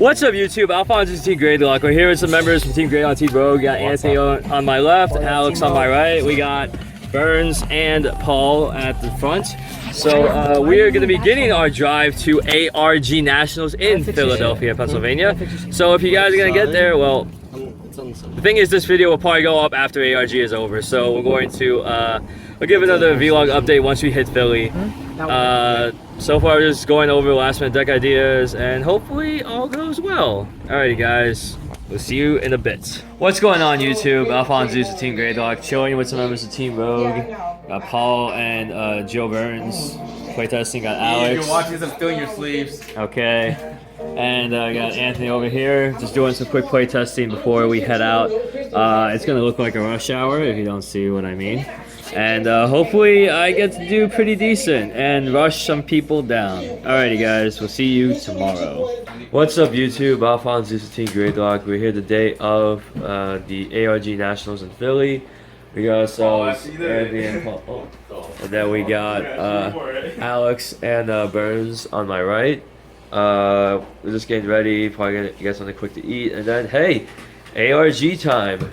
What's up, YouTube? AlphonZeus Team Gradelock. We're here with some members from Team Gradelock, Team Rogue. We got Anthony on my left, Alex on my right. We got Burns and Paul at the front. So we are going to be getting our drive to ARG Nationals in Philadelphia, Pennsylvania. So if you guys are going to get there, well, the thing is, this video will probably go up after ARG is over. So we're going to we'll give another vlog update once we hit Philly. So far, just going over last minute deck ideas, and hopefully all goes well. Alrighty, guys, we'll see you in a bit. What's going on, YouTube? AlphonZeus with Team Gradelock, chilling with some members of Team Rogue. Got Paul and Joe Burns playtesting. Got Alex. You're watching this, I'm feeling your sleeves. Okay. And I got Anthony over here, just doing some quick playtesting before we head out. It's gonna look like a rush hour if you don't see what I mean. And hopefully I get to do pretty decent and rush some people down. Alrighty, guys, we'll see you tomorrow. What's up, YouTube? AlphonZeus Team Gradelock. We're here the day of the ARG Nationals in Philly. We got ourselves Andy and Paul. And then we got Alex and Burns on my right. We're just getting ready, probably gonna get something quick to eat, and then hey, ARG time.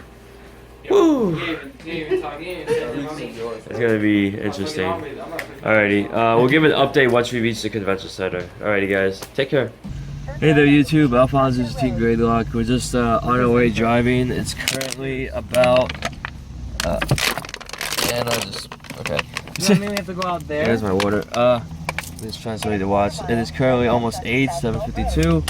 Woo! It's gonna be interesting. Alrighty, we'll give an update once we reach the convention center. Alrighty, guys, take care. Hey there, YouTube. AlphonZeus Team Gradelock. We're just on our way driving. It's currently about. And I just okay. You know, we have to go out there. There's my water. Just translate the watch. It is currently almost 8:7:52.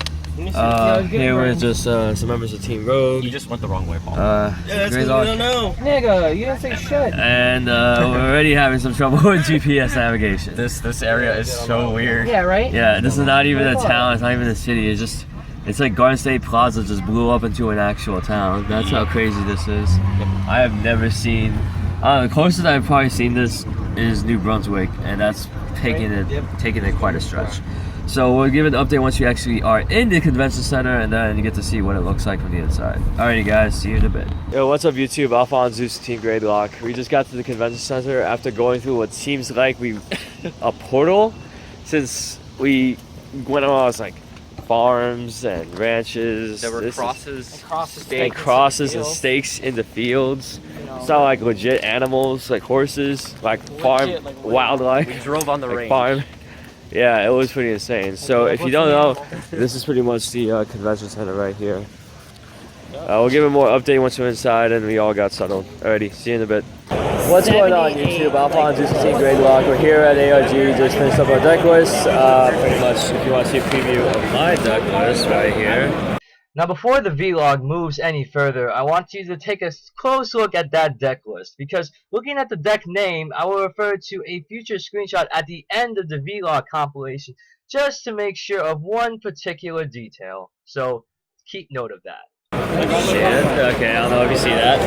Here we're just some members of Team Rogue. You just went the wrong way, Paul. Yeah, that's because we don't know. Nigga, you didn't say shit. And we're already having some trouble with GPS navigation. This area is so weird. Yeah, right? Yeah, this is not even a town. It's not even a city. It's like Garden State Plaza just blew up into an actual town. That's how crazy this is. I have never seen. The closest I've probably seen this is New Brunswick, and that's taking it quite a stretch. So we'll give an update once we actually are in the convention center, and then you get to see what it looks like from the inside. Alrighty, guys, see you in a bit. Yo, what's up, YouTube? AlphonZeus Team Gradelock. We just got to the convention center after going through what seems like a portal, since we went on like farms and ranches. There were crosses and stakes in the fields. It's not like legit animals, like horses, like farm wildlife. We drove on the range. Farm. Yeah, it was pretty insane. So if you don't know, this is pretty much the convention center right here. We'll give it more update once we're inside and we all got settled. Alrighty, see you in a bit. What's going on, YouTube? AlphonZeus Team Gradelock. We're here at ARG, just finished up our deck list. Pretty much, if you want to see a preview of my deck list right here. Now, before the vlog moves any further, I want you to take a close look at that deck list, because looking at the deck name, I will refer to a future screenshot at the end of the vlog compilation, just to make sure of one particular detail. So keep note of that. Shit. Okay, I don't know if you see that.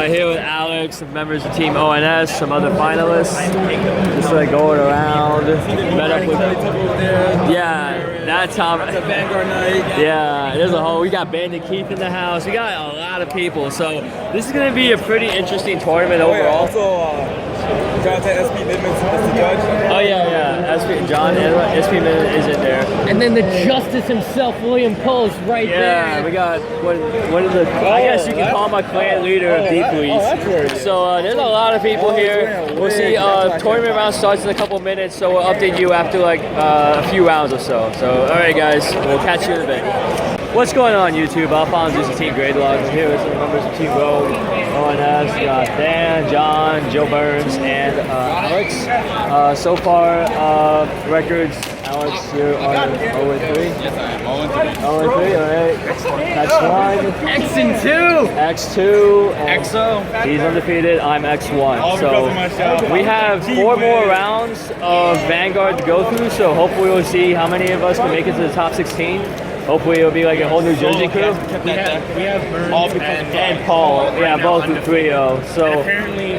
Here with Alex, some members of Team ONS, some other finalists. Just like going around. Met up with that's Tom. It's a Vanguard night. Yeah, there's a whole. We got Bandit Keith in the house. We got a lot of people. So this is gonna be a pretty interesting tournament overall. John said SP Midman is the judge. Oh yeah. SP Midman is in there. And then the justice himself, William Post, right there. Yeah, we got one of the. I guess you can call my clan leader of Deep Police. So there's a lot of people here. We'll see. Tournament round starts in a couple minutes, so we'll update you after like a few rounds or so. So alright, guys, we'll catch you in a bit. What's going on, YouTube? AlphonZeus Team Gradelock. I'm here with some members of Team Rogue, ONS, Dan, John, Joe Burns, and Alex. So far, records, Alex, you're on 0-3? Yes, I am. 0-3, alright. X1. X2. X2. XO. He's undefeated, I'm X1. So we have 4 more rounds of Vanguard to go through, so hopefully we'll see how many of us can make it to the top 16. Hopefully it'll be like a whole New Jersey crew. We have Burns and Paul. Yeah, both in 3-0. So and apparently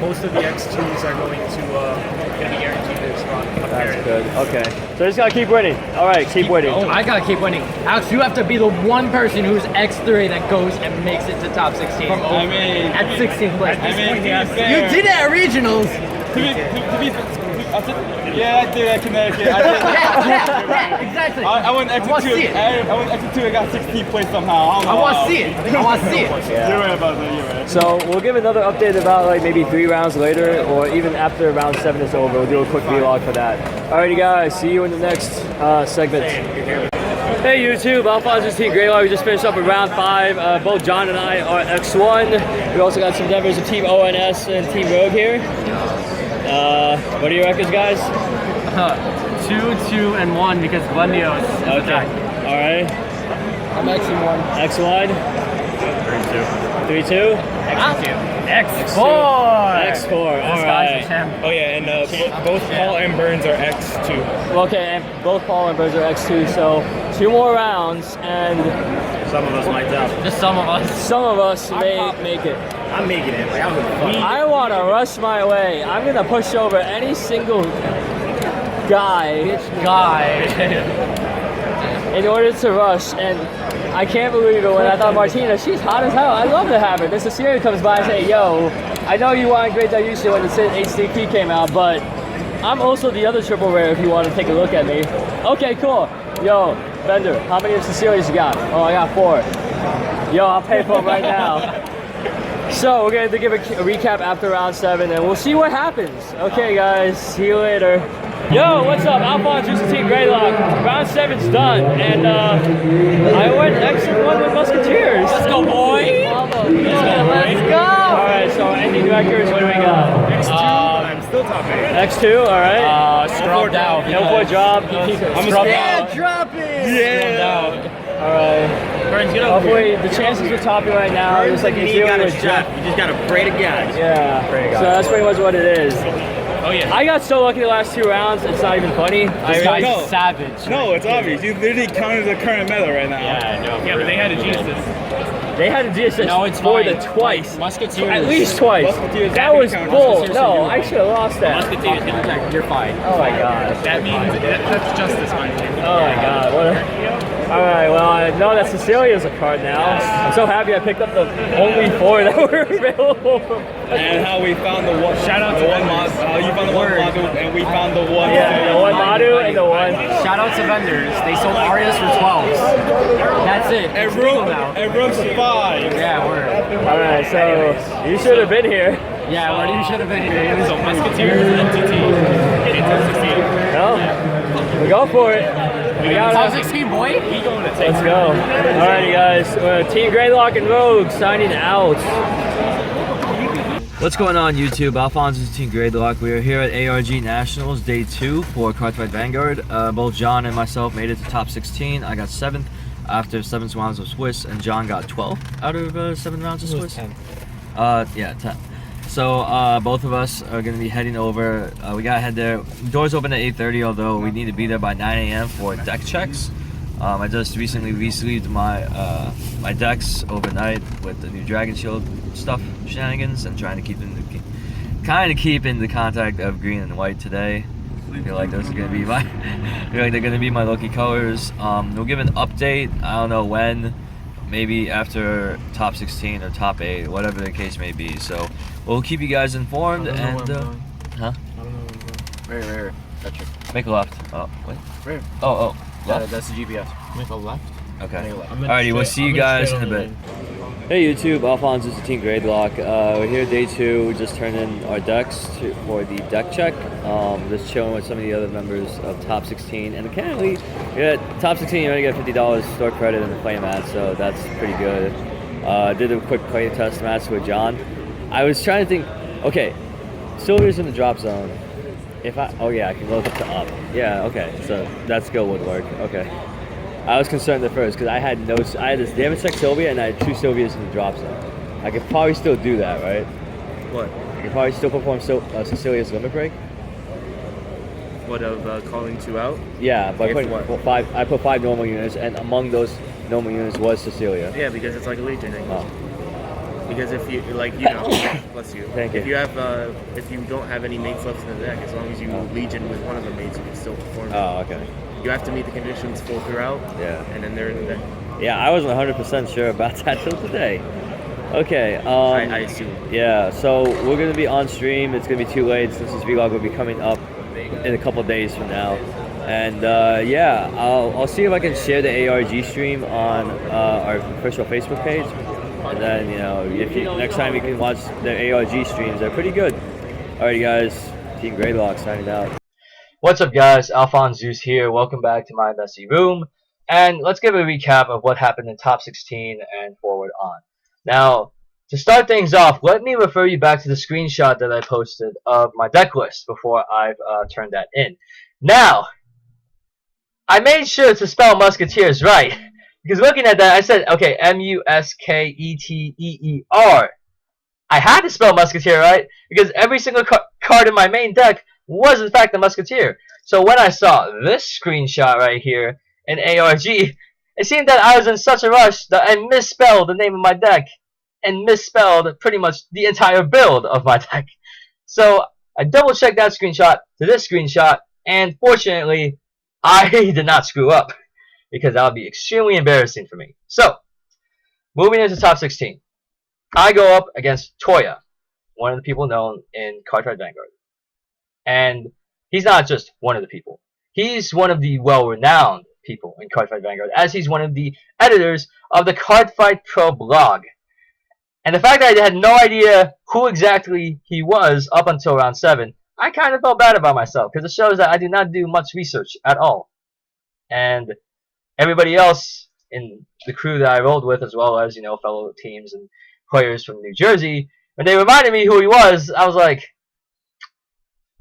most of the X2s are going to be guaranteed their spot. that's good. Okay. So just gotta keep winning. Alright, keep winning. I gotta keep winning. Alex, you have to be the one person who's X3 that goes and makes it to top 16. I mean, at 16th place. I mean, you did it at regionals. Yeah, I did at Connecticut. Yeah, exactly. I went I want to see exit 2. it. I went exit 2. I got 16th place somehow. I want to see it. I want to see it. You're right about that. You're right. So we'll give another update about like maybe 3 rounds later, or even after round 7 is over. We'll do a quick vlog for that. Alrighty, guys. See you in the next segment. Hey YouTube, AlphonZeus Team Gradelock. We just finished up with round 5. Both John and I are X1. We also got some members of Team ONS and Team Rogue here. What are your records, guys? 2, 2, and 1 because Glendios. Okay. All right. I'm X1. X1. 3-2. X4. X4. All right. Oh yeah, and both Paul and Burns are X2. Okay, and both Paul and Burns are X2. So 2 more rounds, and Some of us might doubt. Just some of us. some of us may make it. I'm making it. Like, I want to rush my way. I'm gonna push over any single guy in order to rush, and I can't believe it when I thought Martina, she's hot as hell. I love to have her. Then Cecilia comes by and say, yo, I know you wanted Gradelock when the HDK came out, but I'm also the other triple rare if you want to take a look at me. Okay, cool. Yo, Bender, how many of Cecilia's you got? Oh, I got 4. Yo, I'll pay for them right now. So we're going to give a recap after round 7, and we'll see what happens. Okay, guys, see you later. Yo, what's up? AlphonZeus Team Gradelock. Round 7's done, and I went X1 with Musketeers. Let's go, boy! Let's go! Alright, so ending records, what do we got? X2. I'm still top 8. X2, alright. Scrubbed out. No more drop. I'm Scrubbed yeah, out. Drop it! Yeah. Alright. Burns, get over Hopefully, here. the chances are topping right now. It's like you dealing got a with shot. You just gotta pray to God. Yeah. Pray to God. So that's pretty much what it is. Oh yeah. I got so lucky the last 2 rounds, it's not even funny. This guy's No. savage. No, it's obvious. You literally counted the current meta right now. Yeah, I know. Yeah, but they had a genius. They had a DSS No, it's for fine. the twice. Musketeers. At least twice. Musketeers That was definitely count. bull. Musketeers No, are I doing should have lost that. Musketeers, you're fine. Oh my god. That means that's justice, my opinion. Oh my god. What Alright, well, I know that Cecilia's a card now. I'm so happy I picked up the only 4 that were available from. And how we found the one. Shout out to the one vendors. mod. How you found the one model, and we found the one. Yeah, the one Madu and the one. Shout out to vendors. They sold Arias for 12s. That's it. And It's room, legal now. and room 5. Yeah, word. Alright, so you should have been here. Yeah, word. You should have been here. It was So Musketeers, NTT, K216. No, we go for it. We got Top it. 16, boy. He going to take Let's go. Alrighty, guys. Team Gradelock and Rogue signing out. What's going on, YouTube? AlphonZeus Team Gradelock. We are here at ARG Nationals, day 2 for Cardfight Vanguard. Both John and myself made it to top 16. I got 7th after 7 rounds of Swiss, and John got 12 out of 7 rounds of Swiss. 10. Yeah, 10. So both of us are going to be heading over. We got to head there. Doors open at 8:30, although we need to be there by 9 a.m. for deck checks. I just recently re-sleeved my my decks overnight with the new Dragon Shield stuff shenanigans, and trying to keep in the contact of green and white today. I feel like those are gonna be my they're gonna be my lucky colors. We'll give an update. I don't know when, maybe after top 16 or top 8, whatever the case may be. So we'll keep you guys informed. And I don't know where I'm Rare, rare. Gotcha. make a left. Oh wait. Rare. Oh. Left. That's the GPS. Make a left. Okay. Make a left. Alrighty, we'll see you guys in a bit. Hey YouTube, AlphonZeus Team Gradelock. We're here day 2. We just turned in our decks for the deck check. Just chilling with some of the other members of top 16. And apparently, top 16 you're gonna get $50 store credit in the play match, so that's pretty good. Did a quick play test match with John. I was trying to think, okay, Sylvia's in the drop zone. Oh yeah, I can load up to up. Yeah, okay, so that skill would work. Okay. I was concerned at first because I had this damage check Sylvia and I had 2 Sylvias in the drop zone. I could probably still do that, right? What? I could probably still perform Cecilia's limit break. What of calling 2 out? Yeah, but If what? I put 5 normal units, and among those normal units was Cecilia. Yeah, because it's like a Legion. Oh. Because if you bless you. Thank you. If you have if you don't have any mates left in the deck, as long as you Legion with one of the mates, you can still perform. Oh, okay. You have to meet the conditions full throughout. Yeah. And then they're in the deck. Yeah, I wasn't 100% sure about that till today. Okay. I assume. Yeah, so we're gonna be on stream. It's gonna be too late since this vlog will be coming up in a couple days from now. And yeah, I'll see if I can share the ARG stream on our official Facebook page. And then, you know, next time you can watch the ARG streams, they're pretty good. Alrighty, guys, Team Gradelock signing out. What's up, guys? AlphonZeus here. Welcome back to my messy room. And let's give a recap of what happened in top 16 and forward on. Now, to start things off, let me refer you back to the screenshot that I posted of my deck list before I've turned that in. Now, I made sure to spell Musketeers right. Because looking at that, I said, okay, M-U-S-K-E-T-E-E-R. I had to spell Musketeer right, because every single card in my main deck was, in fact, a Musketeer. So when I saw this screenshot right here in ARG, it seemed that I was in such a rush that I misspelled the name of my deck and misspelled pretty much the entire build of my deck. So I double-checked that screenshot to this screenshot, and fortunately, I did not screw up, because that would be extremely embarrassing for me. So, moving into top 16. I go up against Touya, one of the people known in Cardfight Vanguard. And he's not just one of the people. He's one of the well-renowned people in Cardfight Vanguard, as he's one of the editors of the Cardfight Pro blog. And the fact that I had no idea who exactly he was up until round 7, I kind of felt bad about myself, because it shows that I do not do much research at all. And everybody else in the crew that I rolled with, as well as, you know, fellow teams and players from New Jersey, when they reminded me who he was, I was like,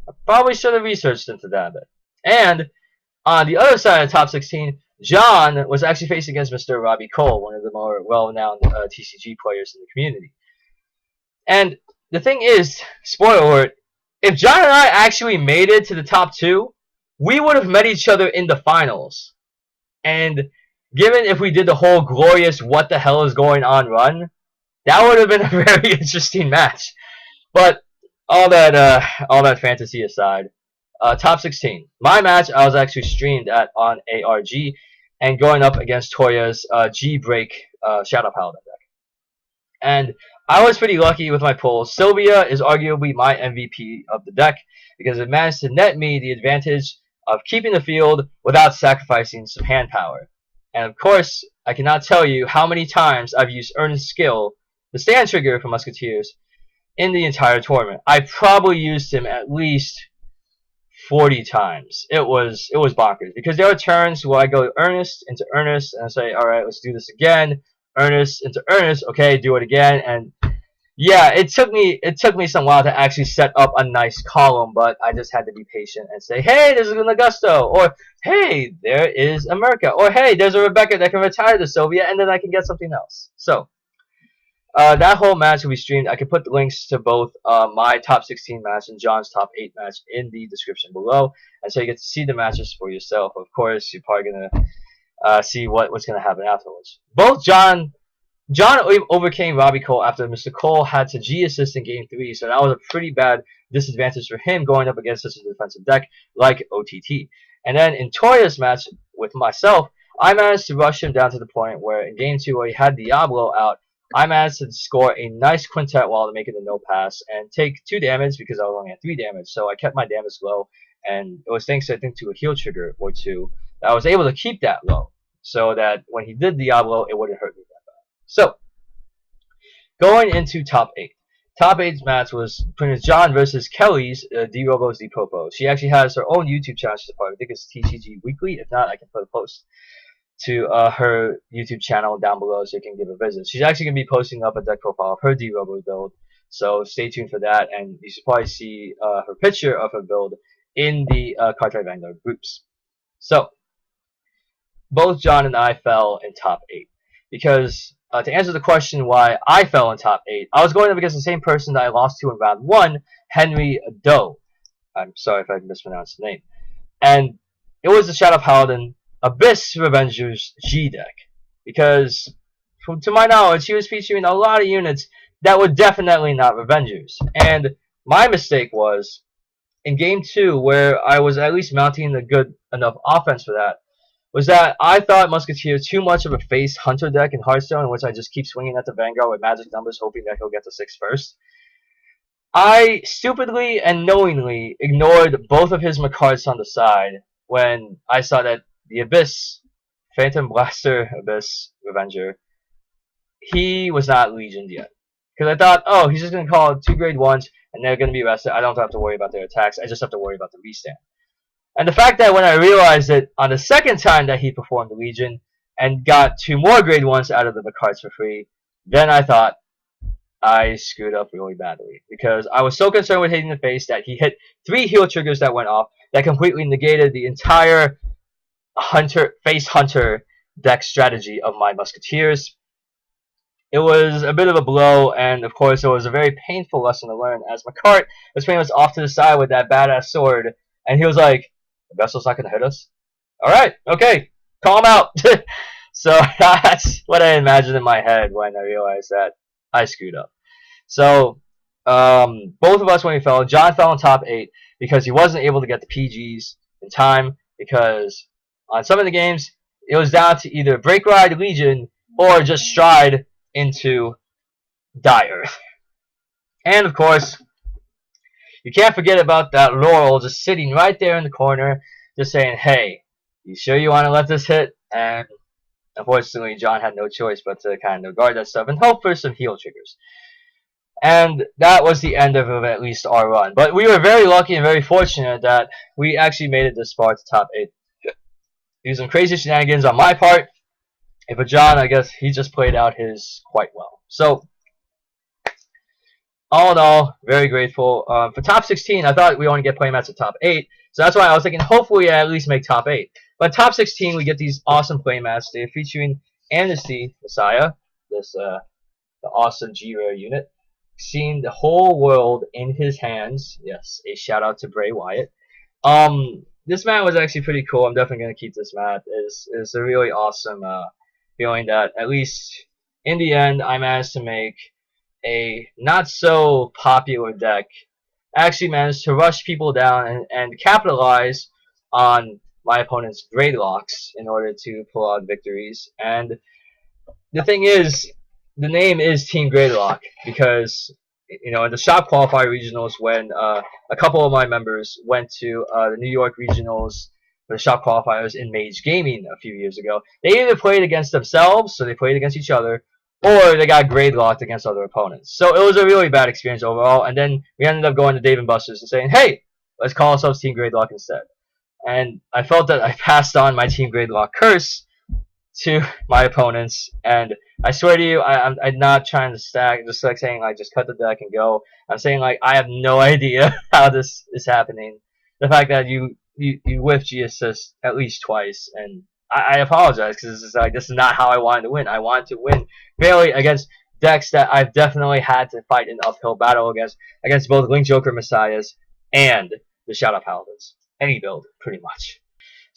I probably should have researched into that a bit. And on the other side of the top 16, John was actually facing against Mr. Robbie Cole, one of the more well-renowned TCG players in the community. And the thing is, spoiler alert, if John and I actually made it to the top 2, we would have met each other in the finals. And given if we did the whole glorious what the hell is going on run, that would have been a very interesting match. But all that fantasy aside, top 16. My match I was actually streamed on ARG and going up against Touya's G-Break Shadow Paladin deck. And I was pretty lucky with my pull. Sylvia is arguably my MVP of the deck because it managed to net me the advantage of keeping the field without sacrificing some hand power. And of course, I cannot tell you how many times I've used Ernest's skill, the stand trigger for Musketeers, in the entire tournament. I probably used him at least 40 times. It was bonkers because there are turns where I go Ernest into Ernest and I say, all right, let's do this again. Ernest into Ernest, okay, do it again. And yeah, it took me some while to actually set up a nice column, but I just had to be patient and say, hey, there's an Augusto, or hey, there is a Merca, or hey, there's a Rebecca that can retire to Sylvia, and then I can get something else. So that whole match will be streamed. I can put the links to both my top 16 match and John's top 8 match in the description below, and so you get to see the matches for yourself. Of course, you're probably gonna see what's gonna happen afterwards. Both John overcame Robbie Cole after Mr. Cole had to G-assist in Game 3, so that was a pretty bad disadvantage for him going up against such a defensive deck like OTT. And then in Touya's match with myself, I managed to rush him down to the point where in Game 2, where he had Diablo out, I managed to score a nice quintet wall to make it a no pass and take 2 damage because I was only at 3 damage, so I kept my damage low, and it was thanks, I think, to a heal trigger or 2 that I was able to keep that low, so that when he did Diablo, it wouldn't hurt me. So, going into top 8. Top 8's match was Prince John versus Kelley's D-Robos D-Popo. She actually has her own YouTube channel. She's a part of, I think it's TCG Weekly. If not, I can put a post to her YouTube channel down below so you can give a visit. She's actually going to be posting up a deck profile of her D-Robo build. So, stay tuned for that. And you should probably see her picture of her build in the Cardfight Vanguard groups. So, both John and I fell in top 8. Because to answer the question why I fell in top 8, I was going up against the same person that I lost to in round 1, Henry Doe. I'm sorry if I mispronounced the name. And it was the Shadow Paladin Abyss Revengers G deck. Because, to my knowledge, he was featuring a lot of units that were definitely not Revengers. And my mistake was, in Game 2, where I was at least mounting a good enough offense for that, was that I thought Musketeer too much of a face hunter deck in Hearthstone, in which I just keep swinging at the Vanguard with magic numbers, hoping that he'll get to 6 first. I stupidly and knowingly ignored both of his cards on the side when I saw that the Abyss, Phantom Blaster, Abyss, Revenger, he was not legioned yet. Because I thought, oh, he's just going to call 2 grade 1s and they're going to be rested. I don't have to worry about their attacks. I just have to worry about the restand. And the fact that when I realized it on the second time that he performed the Legion and got 2 more grade 1s out of the cards for free, then I thought I screwed up really badly. Because I was so concerned with hitting the face that he hit 3 heal triggers that went off that completely negated the entire face hunter deck strategy of my Musketeers. It was a bit of a blow, and of course it was a very painful lesson to learn, as McCart was pretty much off to the side with that badass sword, and he was like, the vessel's not going to hit us? Alright, okay, call him out. So that's what I imagined in my head when I realized that I screwed up. So, both of us, when we fell, John fell in top 8 because he wasn't able to get the PGs in time, because on some of the games, it was down to either Break Ride Legion or just Stride into Dire. And of course, you can't forget about that Laurel just sitting right there in the corner, just saying, hey, you sure you want to let this hit? And unfortunately, John had no choice but to kind of guard that stuff and hope for some heal triggers. And that was the end of at least our run. But we were very lucky and very fortunate that we actually made it this far to top 8. Using some crazy shenanigans on my part. And for John, I guess he just played out his quite well. So, all in all, very grateful. For top 16, I thought we only get playmats at top 8. So that's why I was thinking, hopefully I at least make top 8. But top 16, we get these awesome playmats. They're featuring Amnesty Messiah, this the awesome G-Rare unit. Seeing the whole world in his hands. Yes, a shout out to Bray Wyatt. This mat was actually pretty cool. I'm definitely going to keep this mat. It's a really awesome feeling that at least in the end I managed to make a not so popular deck. I actually managed to rush people down and capitalize on my opponent's Gradelocks in order to pull out victories. And the thing is, the name is Team Gradelock because, you know, in the shop qualifier regionals, when a couple of my members went to the New York regionals for the shop qualifiers in Mage Gaming a few years ago, they either played against themselves, so they played against each other, or they got Gradelocked against other opponents. So it was a really bad experience overall, and then we ended up going to Dave & Buster's and saying, hey, let's call ourselves Team Gradelock instead. And I felt that I passed on my Team Gradelock curse to my opponents, and I swear to you, I'm not trying to stack, just like saying like just cut the deck and go. I'm saying like I have no idea how this is happening. The fact that you whiff G assist at least twice, and I apologize because this is not how I wanted to win. I wanted to win fairly against decks that I've definitely had to fight an uphill battle against both Link Joker Messiahs and the Shadow Paladins. Any build, pretty much.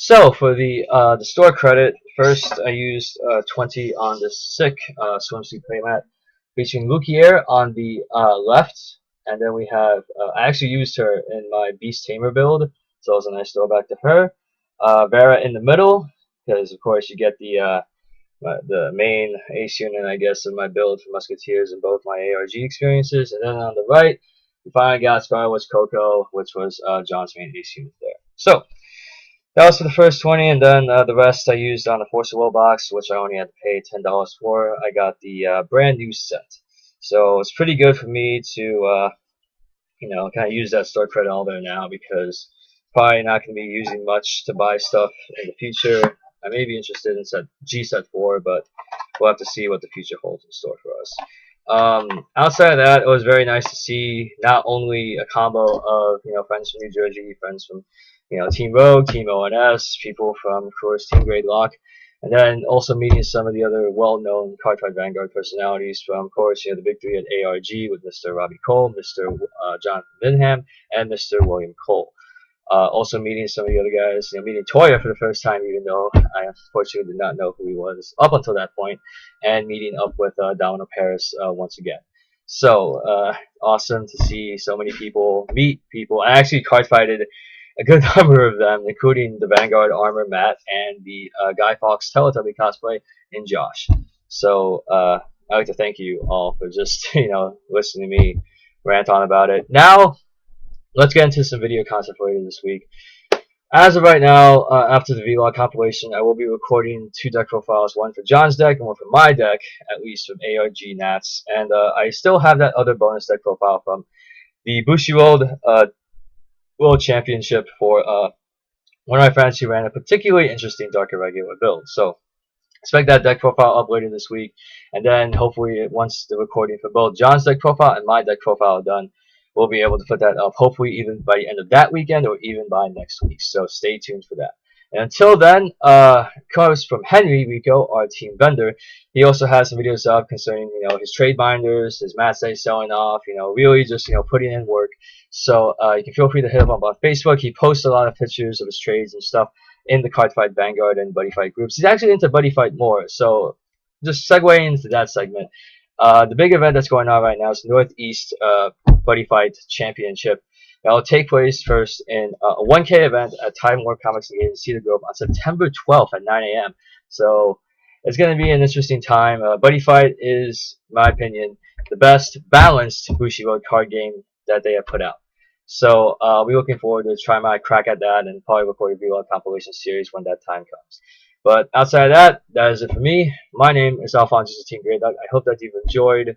So for the store credit, first I used 20 on this sick swimsuit playmat featuring Lukier on the left, and then we have I actually used her in my Beast Tamer build, so it was a nice throwback to her. Vera in the middle, because of course you get the main ace unit, I guess, of my build for Musketeers in both my ARG experiences, and then on the right we finally got Scar was Coco, which was John's main ace unit there. So that was for the first 20, and then the rest I used on the Force of Will box, which I only had to pay $10 for. I got the brand new set, so it's pretty good for me to, you know, kind of use that store credit all there now, because probably not going to be using much to buy stuff in the future. I may be interested in set 4, but we'll have to see what the future holds in store for us. Outside of that, it was very nice to see not only a combo of, you know, friends from New Jersey, friends from, you know, Team Rogue, Team ONS, people from, of course, Team Gradelock, and then also meeting some of the other well-known Cardfight Vanguard personalities from, of course, you know, the victory at ARG with Mr. Robbie Cole, Mr. Jonathan Binham, and Mr. William Cole. Also meeting some of the other guys, you know, meeting Touya for the first time, even though I unfortunately did not know who he was up until that point, and meeting up with Domino Paris once again. So, awesome to see so many people, meet people. I actually cardfighted a good number of them, including the Vanguard Armor Matt and the Guy Fawkes Teletubby cosplay in Josh. So I'd like to thank you all for just, you know, listening to me rant on about it. Now, let's get into some video content for you this week. As of right now, after the vlog compilation, I will be recording 2 deck profiles, one for John's deck and one for my deck, at least from ARG Nats. And I still have that other bonus deck profile from the Bushiroad World Championship for one of my friends who ran a particularly interesting Dark Irregular build. So expect that deck profile up later this week, and then hopefully once the recording for both John's deck profile and my deck profile are done, we'll be able to put that up hopefully even by the end of that weekend or even by next week. So stay tuned for that. And until then, comes from Henry Rico, our team vendor. He also has some videos up concerning, his trade binders, his mats that he's selling off, really just, putting in work. So you can feel free to hit him up on Facebook. He posts a lot of pictures of his trades and stuff in the Cardfight Vanguard and Buddyfight groups. He's actually into Buddyfight more, so just segueing into that segment. The big event that's going on right now is Northeast Buddyfight Championship. That will take place first in a 1K event at Time Warp Comics in Cedar Grove on September 12th at 9 a.m. So it's going to be an interesting time. Buddyfight is, in my opinion, the best balanced Bushiroad card game that they have put out. So we're looking forward to trying my crack at that and probably record a vlog compilation series when that time comes. But outside of that, that is it for me. My name is AlphonZeus, Team Gradelock. I hope that you've enjoyed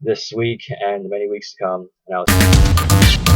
this week and many weeks to come. And I'll see you.